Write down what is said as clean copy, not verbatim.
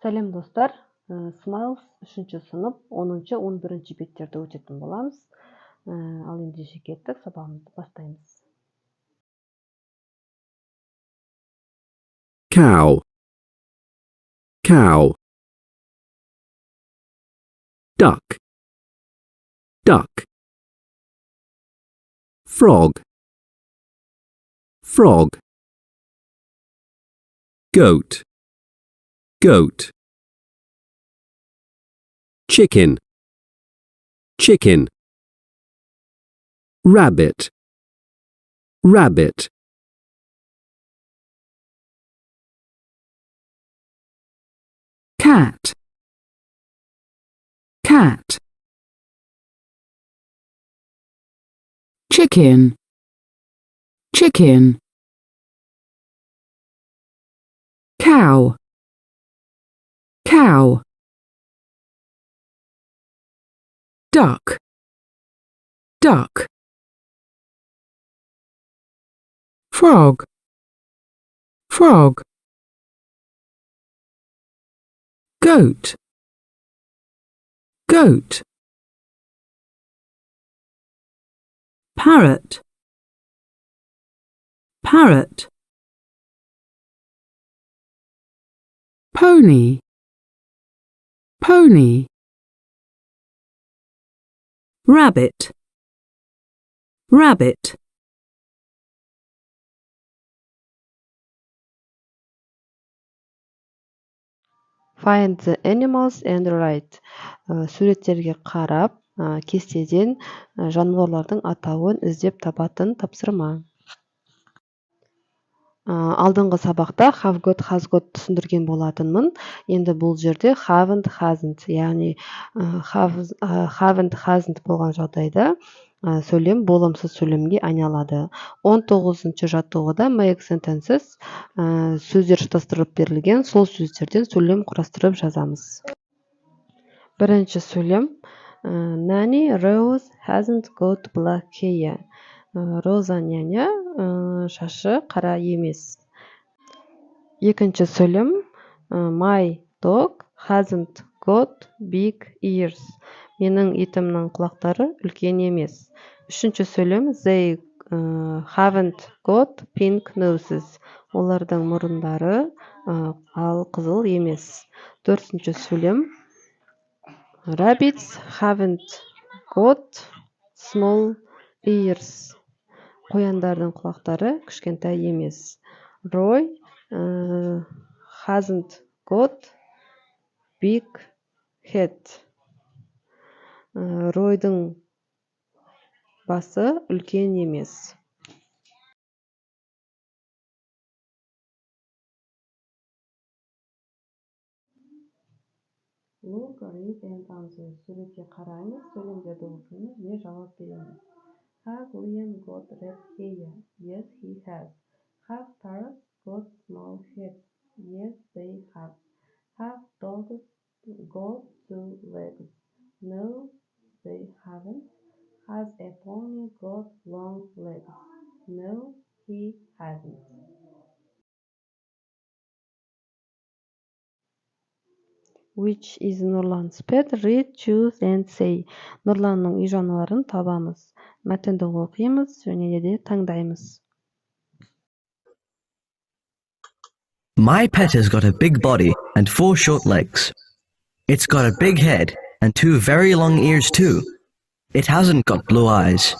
Сәлем достар, Smiles 3-ші сынып 10-ші 11-ші беттерді өтетін боламыз. Ал ендеше кеттік, сабағымызды бастаймыз. Cow, cow. Duck, duck. Frog, frog. Goat, goat. Chicken, chicken. Rabbit, rabbit. Cat, cat. Chicken, chicken. Cow, cow. Duck, duck. Frog, frog. Goat, goat. Parrot, parrot. Pony, pony. Rabbit, rabbit. Find the animals and write. Суреттерге қарап, кестеден жануарлардың атауын іздеп табатын тапсырма. Алдыңғы сабақта have got, has got түсіндірген болатынмын. Енді бұл жерде haven't, hasn't, яғни haven't, hasn't болған жағдайда сөйлем болымсыз сөйлемге айналады. 19-ші жаттығуда make sentences сөздер шатастырылып берілген, сол сөздерден сөйлем құрастырып жазамыз. Бірінші сөйлем Nanny Rose hasn't got black hair. Роза няня шашы қара емес. Екінші сөйлем My dog hasn't got big ears. Менің итімнің құлақтары үлкен емес. Үшінші сөйлем They haven't got pink noses. Олардың мұрындары ал қызыл емес. Төртінші сөйлем Rabbits haven't got small ears. Қояндардың құлақтары кішкентай емес. Roy hasn't got big head. Ройдың басы үлкен емес. Look, read and answer. Суретке қараңыз, сөйлемдерді оқыңыз, не жауап беріңіз. Has Liam got red hair? Yes, he has. Have parrots got small heads? Yes, they have. Have dogs got 2 legs? No, they haven't. Has a pony got long legs? No, he hasn't. Which is Nurlan's pet? Read, choose and say. Нұрланның үй жануарын табамыз. Мәтінді оқимыз және де таңдаймыз. My pet has got a big body and 4 short legs. It's got a big head and 2 very long ears too. It hasn't got blue eyes.